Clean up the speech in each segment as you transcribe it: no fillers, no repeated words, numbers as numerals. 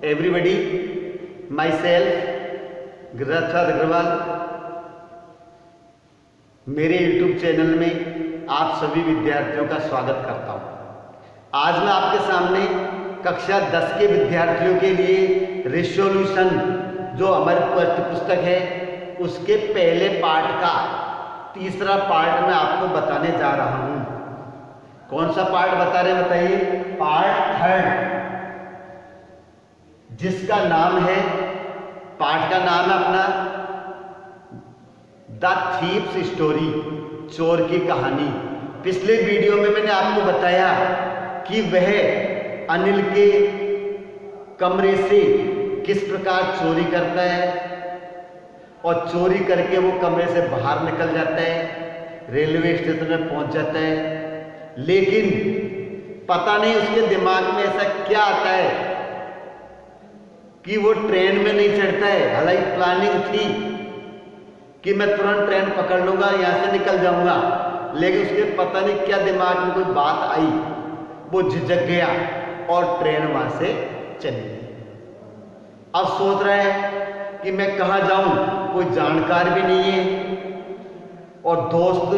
everybody, myself Giriraj Agarwal, मेरे YouTube channel में आप सभी विद्यार्थियों का स्वागत करता हूं। आज मैं आपके सामने कक्षा 10 के विद्यार्थियों के लिए रिसोल्यूशन जो हमारी पाठ्य पुस्तक है उसके पहले पार्ट का तीसरा पार्ट मैं आपको बताने जा रहा हूं। कौन सा पार्ट बता रहे हैं बताइए? पार्ट 3, जिसका नाम है, पार्ट का नाम है अपना द थीव्स स्टोरी, चोर की कहानी। पिछले वीडियो में मैंने आपको बताया कि वह अनिल के कमरे से किस प्रकार चोरी करता है और चोरी करके वो कमरे से बाहर निकल जाता है, रेलवे स्टेशन में पहुंच जाता है। लेकिन पता नहीं उसके दिमाग में ऐसा क्या आता है कि वो ट्रेन में नहीं चढ़ता है। हालांकि प्लानिंग थी कि मैं तुरंत ट्रेन पकड़ लूंगा, यहां से निकल जाऊंगा, लेकिन उसके पता नहीं क्या दिमाग में कोई बात आई, वो झिझक गया और ट्रेन वहां से चली गई। अब सोच रहा है कि मैं कहां जाऊं, कोई जानकार भी नहीं है और दोस्त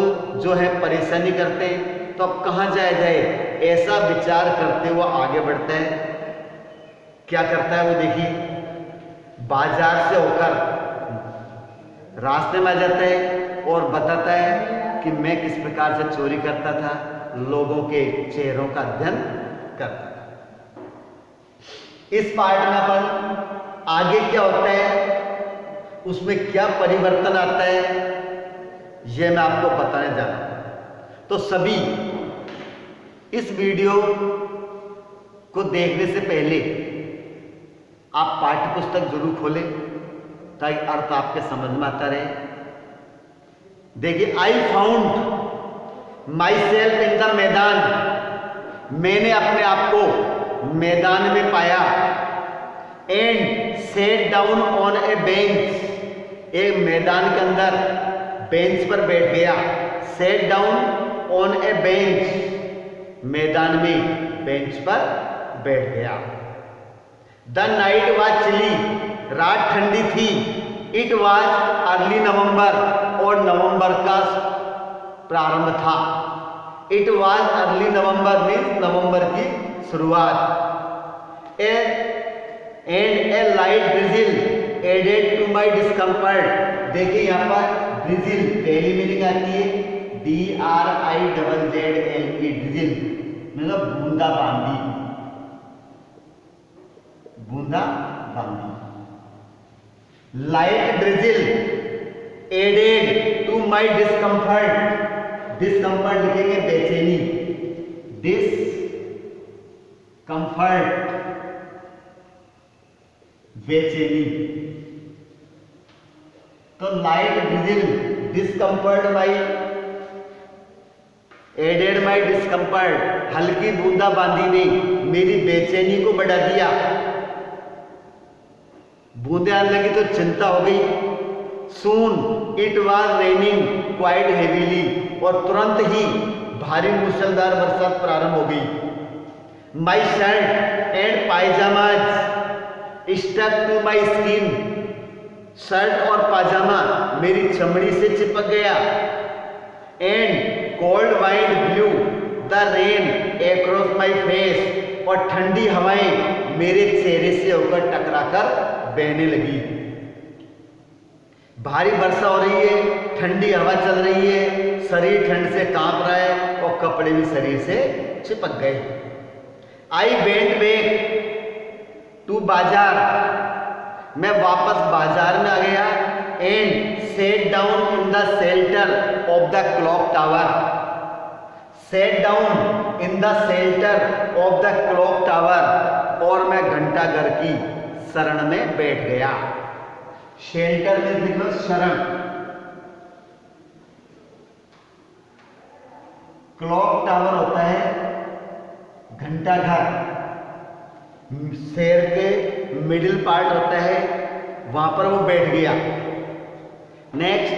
जो है परेशानी करते हैं, तो अब कहां जाया जाए, ऐसा विचार करते हुए आगे बढ़ता है। क्या करता है वो देखिए, बाजार से होकर रास्ते में आ जाता है और बताता है कि मैं किस प्रकार से चोरी करता था, लोगों के चेहरों का अध्ययन करता था। इस पार्ट में अपन आगे क्या होता है, उसमें क्या परिवर्तन आता है, यह मैं आपको बताने जा रहा हूं। तो सभी इस वीडियो को देखने से पहले आप पाठ्य पुस्तक जरूर खोलें ताकि अर्थ आपके समझ में आता रहे। देखिए, I found my self in the मैदान, मैंने अपने आप को मैदान में पाया। And set down on A bench, एक मैदान के अंदर बेंच पर बैठ गया। Set down on A bench, मैदान में बेंच पर बैठ गया। द नाइट वॉज चिली, रात ठंडी थी। इट वॉज अर्ली नवंबर, और नवंबर का प्रारंभ था। It was early November means नवंबर की शुरुआत। And a light drizzle added to my discomfort, देखिए यहाँ पर ड्रिजिल पहली मीनिंग आती है DRIZZL, ड्रिजिल मतलब बूंदा बांदी, बूंदा बांदी। Light drizzle added to my discomfort, discomfort लिखेंगे बेचैनी, डिस्कम्फर्ट बेचैनी। तो light drizzle discomfort my, added my discomfort, हल्की बूंदा बांदी ने मेरी बेचैनी को बढ़ा दिया। बूंदे आने लगी तो चिंता हो गई। Soon it was raining quite heavily, और तुरंत ही भारी मूसलधार बरसात प्रारंभ हो गई। My shirt and pyjamas stuck to my skin, shirt और पाजामा मेरी चमड़ी से चिपक गया। And cold wind blew the rain across my face, और ठंडी हवाएं मेरे चेहरे से होकर टकराकर बहने लगी। भारी वर्षा हो रही है, ठंडी हवा चल रही है, शरीर ठंड से कांप रहा है और कपड़े भी शरीर से चिपक गए। आई वेंट बैक टू बाजार, मैं वापस बाजार में आ गया। And set down in the shelter of the clock tower, set down in the shelter of the clock tower, और मैं घंटाघर की शरण में बैठ गया। शेल्टर में लिखो शरण, क्लॉक टावर होता है घंटाघर, शहर के मिडिल पार्ट होता है, वहां पर वो बैठ गया। Next,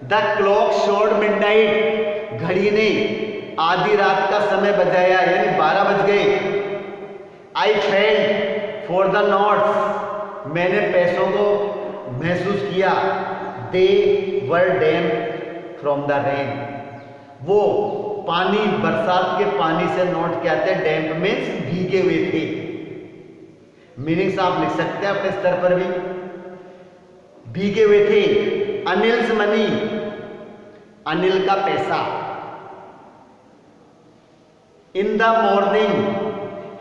the clock showed midnight, घड़ी ने आधी रात का समय बजाया, यानी 12 बज गए। I felt for the notes, मैंने पैसों को महसूस किया। दे वर डैम्प फ्रॉम द रेन, वो पानी, बरसात के पानी से नोट क्या थे, डैम्प मीन्स भीगे हुए थे। मीनिंग्स आप लिख सकते हैं अपने स्तर पर भी, भीगे हुए थे। अनिल्स मनी, अनिल का पैसा। In the morning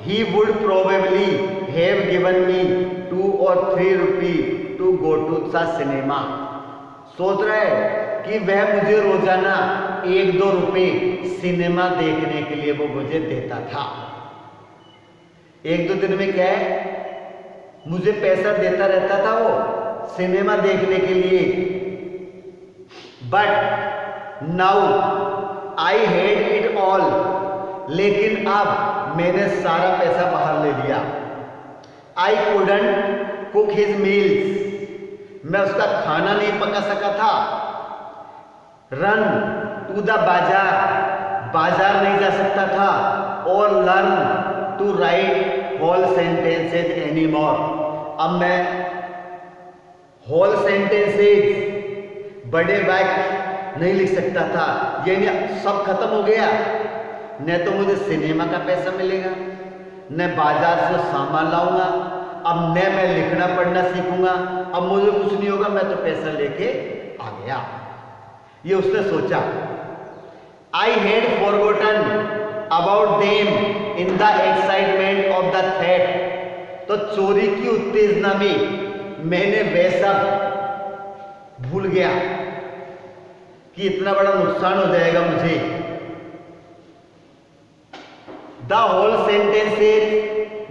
he would probably have given me 2 or 3 rupees to go to the cinema. सोच रहा है कि वह मुझे रोजाना 1-2 रुपए सिनेमा देखने के लिए वो मुझे देता था। 1-2 दिन में क्या है, मुझे पैसा देता रहता था वो सिनेमा देखने के लिए। But now I had it all, लेकिन अब मैंने सारा पैसा बाहर ले लिया। I couldn't cook his meals, मैं उसका खाना नहीं पका सका था। रन टू द बाजार, बाजार नहीं जा सकता था। और learn to write whole sentences any more, अब मैं होल सेंटेंसेज, बड़े वाक्य नहीं लिख सकता था। यानी सब खत्म हो गया, न तो मुझे सिनेमा का पैसा मिलेगा, न बाजार से सामान लाऊंगा, अब न मैं लिखना पढ़ना सीखूंगा, अब मुझे कुछ नहीं होगा, मैं तो पैसा लेके आ गया। ये उसने सोचा। I had forgotten about them in the excitement of the थेट, तो चोरी की उत्तेजना में मैंने वैसा भूल गया कि इतना बड़ा नुकसान हो जाएगा मुझे। द होल सेंटेंसेज,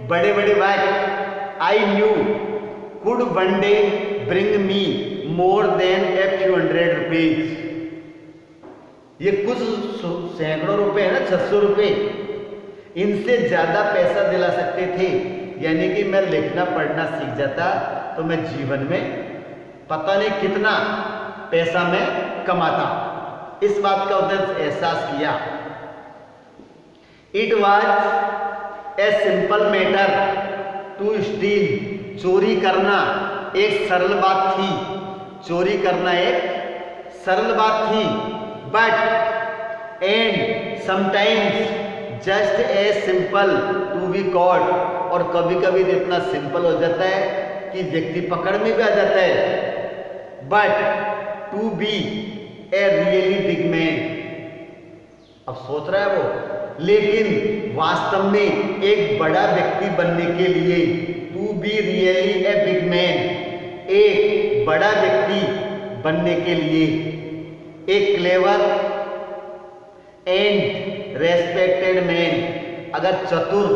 बड़े बड़े वाक्य, I knew could one day bring me more than a few hundred rupees, ये कुछ सैकड़ों रुपए है ना, 600 रुपए, इनसे ज्यादा पैसा दिला सकते थे। यानी कि मैं लिखना पढ़ना सीख जाता तो मैं जीवन में पता नहीं कितना पैसा मैं कमाता। इस बात का उन्होंने एहसास किया। It was a simple matter to steal, चोरी करना एक सरल बात थी, चोरी करना एक सरल बात थी। But and sometimes just a simple to be caught, और कभी कभी तो इतना सिंपल हो जाता है कि व्यक्ति पकड़ में भी आ जाता है। But to be a really big man, अब सोच रहा है वो, लेकिन वास्तव में एक बड़ा व्यक्ति बनने के लिए, to be really a big man, एक बड़ा व्यक्ति बनने के लिए, एक क्लेवर एंड रेस्पेक्टेड मैन, अगर चतुर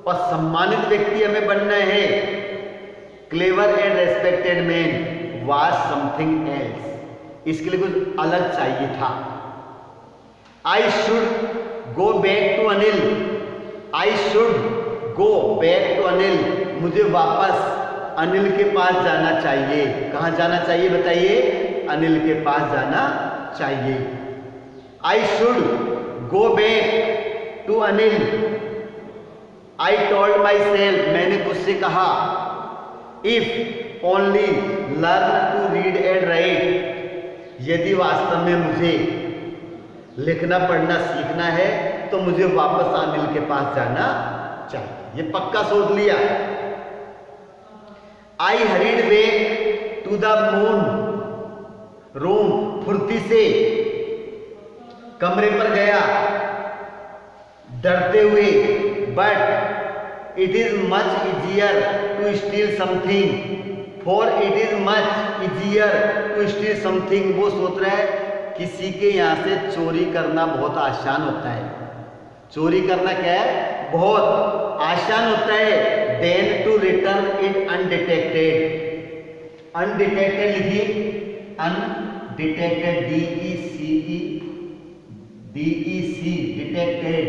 और सम्मानित व्यक्ति हमें बनना है, clever and respected man was something else, इसके लिए कुछ अलग चाहिए था। I should go back to Anil, I should go back to Anil, मुझे वापस अनिल के पास जाना चाहिए। कहाँ जाना चाहिए बताइए? अनिल के पास जाना चाहिए। I should go back to Anil, I told myself, मैंने खुद से कहा, if only learn to read and write, यदि वास्तव में मुझे लिखना पढ़ना सीखना है तो मुझे वापस अनिल के पास जाना चाहिए, ये पक्का सोच लिया। I hurried back to the moon room, फुर्ती से कमरे पर गया डरते हुए। But it is much easier to steal something, for it is much easier to steal something, वो सोच रहा है किसी के यहाँ से चोरी करना बहुत आसान होता है। चोरी करना क्या है? बहुत आसान होता है। Then to return it undetected, undetected लिखिए, undetected, DEC detected,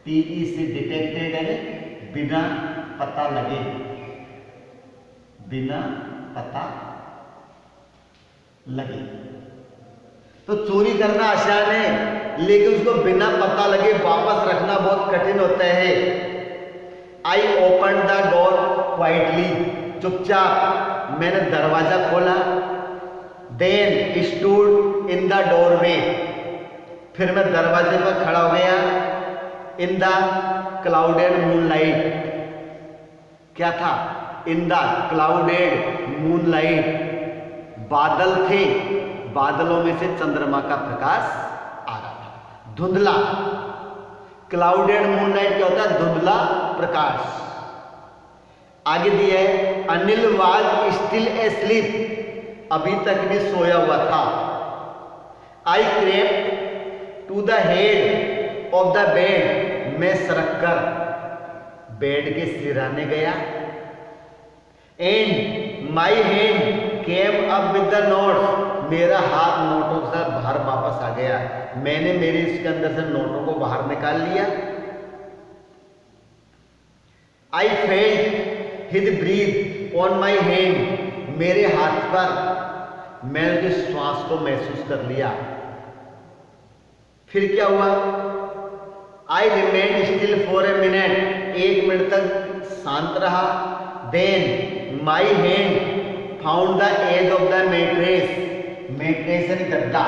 TEC detected है बिना पता लगे, बिना पता लगे। तो चोरी करना आसान है, लेकिन उसको बिना पता लगे वापस रखना बहुत कठिन होता है। I open the door quietly, चुपचाप मैंने दरवाजा खोला। Then stood in the doorway, फिर मैं दरवाजे पर खड़ा हो गया। इन द क्लाउडेड मूनलाइट, क्या था? इन द क्लाउडेड मूनलाइट, बादल थे, बादलों में से चंद्रमा का प्रकाश आ रहा था, धुंधला। क्लाउडेड मूनलाइट क्या होता है? धुंधला प्रकाश। आगे दिया है अनिल वाज स्टिल एस्लीप, अभी तक भी सोया हुआ था। I crept to the head of the bed, मैं सरक कर बेड के सिराने गया। And my hand came up with the notes, मेरा हाथ नोटों के साथ बाहर वापस आ गया। मैंने मेरे इसके अंदर से नोटों को बाहर निकाल लिया। I felt his breath on my hand, मेरे हाथ पर मैंने जो श्वास को महसूस कर लिया। फिर क्या हुआ? I remain still for a minute, 1 minute तक शांत रहा। Then my hand found the edge of the mattress, mattress and गद्दा,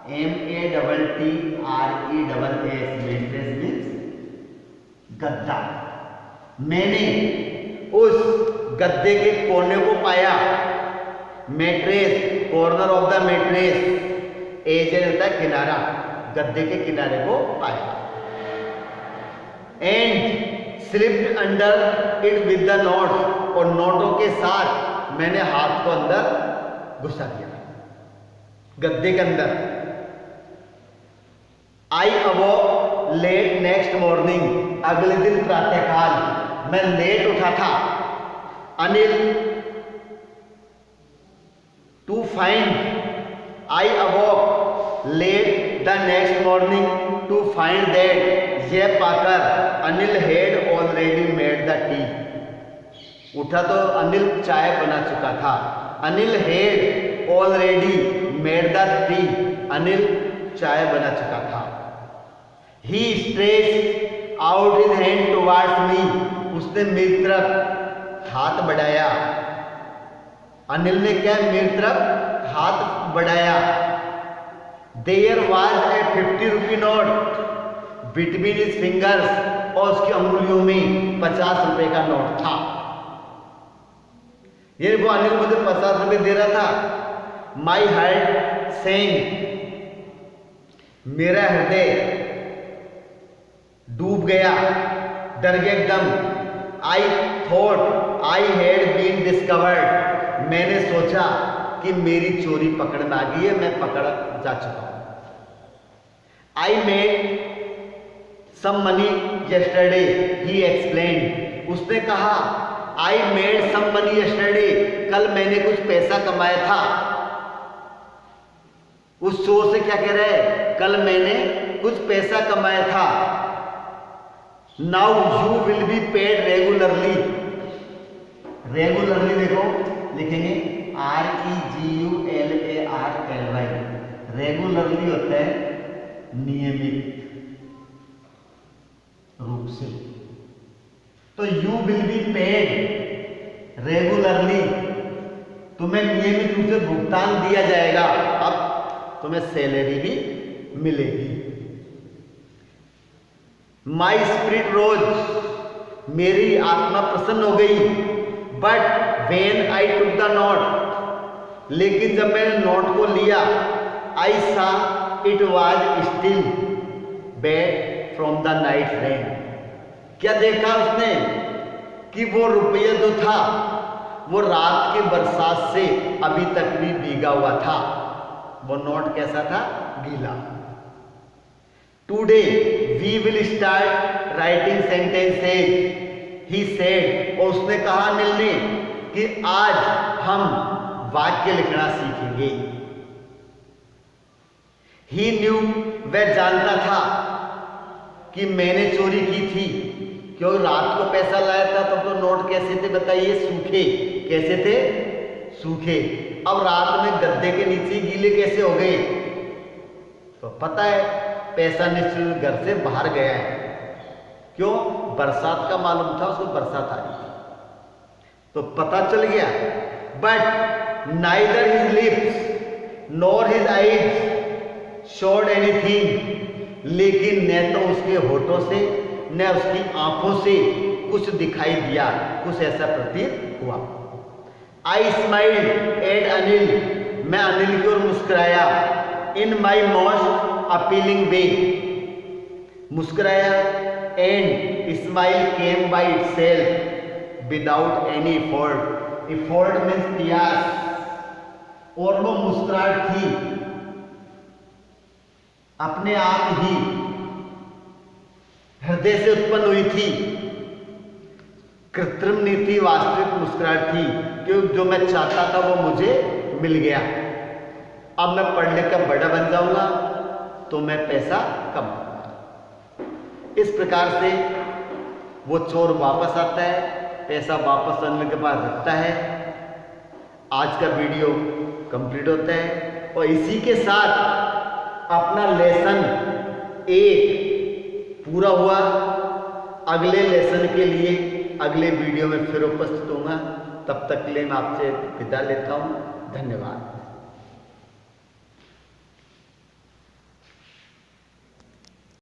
MATTRESS, मैट्रेस मीन्स गद्दा। मैंने उस गद्दे के कोने को पाया। Mattress, corner of the mattress, edge होता है किनारा, गद्दे के किनारे को पाया। And slipped under it with the notes, और नोटों के साथ मैंने हाथ को अंदर घुसा दिया गद्दे के अंदर। I awoke late next morning, अगले दिन प्रातःकाल मैं लेट उठा था। Anil to find, I awoke late the next morning to find that, यह पाकर Anil had already made the tea, उठा तो अनिल चाय बना चुका था। Anil had already made the tea, Anil चाय बना चुका था। He stretched out his hand towards me, उसने मेरी तरफ हाथ बढ़ाया। अनिल ने क्या मेरी तरफ हाथ बढ़ाया। There was a 50 rupee note between his fingers, और उसकी अंगुलियों में 50 रुपए का नोट था। ये वो अनिल मुझे 50 रुपए दे रहा था। माई हार्ट सेंक, मेरा हृदय डूब गया, डर गया एकदम। I thought I had been discovered, मैंने सोचा कि मेरी चोरी पकड़ में आ गई है, मैं पकड़ जा चुका हूं। I made some money yesterday, he explained, उसने कहा I made some money yesterday, कल मैंने कुछ पैसा कमाया था। उस शोर से क्या कह रहा है? कल मैंने कुछ पैसा कमाया था। Now you will be paid regularly, regularly देखो लिखेंगे REGULARLY, रेगुलरली होता है नियमित रूप से। तो you will be paid regularly, तुम्हें नियमित रूप से भुगतान दिया जाएगा, अब तुम्हें सैलरी भी मिलेगी। माई स्पिरिट रोज, मेरी आत्मा प्रसन्न हो गई। But when I took the note, लेकिन जब मैंने नोट को लिया, आई सा it was still back from the night rain, क्या देखा उसने कि वो रुपया जो था वो रात की बरसात से अभी तक भी भीगा हुआ था। वो नोट कैसा था? गीला। Today we will start writing sentences, he said, और उसने कहा अनिल ने कि आज हम वाक्य लिखना सीखेंगे। ही न्यू, वह जानता था कि मैंने चोरी की थी, क्यों रात को पैसा लाया था। तब तो नोट कैसे थे बताइए? सूखे। कैसे थे? सूखे। अब रात में गद्दे के नीचे गीले कैसे हो गए? तो पता है पैसा निश्चित घर से बाहर गया है। क्यों? बरसात का मालूम था उसको, बरसात आ रही थी तो पता चल गया। But neither his lips nor his eyes showed anything, लेकिन न तो उसके होठों से न उसकी आंखों से कुछ दिखाई दिया, कुछ ऐसा प्रतीत हुआ। आई स्माइल्ड एट अनिल, मैं अनिल की ओर मुस्कुराया। इन माई मोस्ट अपीलिंग वे, मुस्कुराया। And smile came by itself without any effort, effort means प्रयास, और वो मुस्कुराहट थी अपने आप ही हृदय से उत्पन्न हुई थी। कृत्रिम नीति वास्तविक मुस्कुराहट थी, क्योंकि जो मैं चाहता था वो मुझे मिल गया। अब मैं पढ़ लिख कर बड़ा बन जाऊंगा तो मैं पैसा कमाऊंगा। इस प्रकार से वो चोर वापस आता है, पैसा वापस अनिल के पास रखता है। आज का वीडियो कंप्लीट होता है और इसी के साथ अपना लेसन 1 पूरा हुआ। अगले लेसन के लिए अगले वीडियो में फिर उपस्थित होऊंगा। तब तक के लिए मैं आपसे विदा लेता हूँ। धन्यवाद।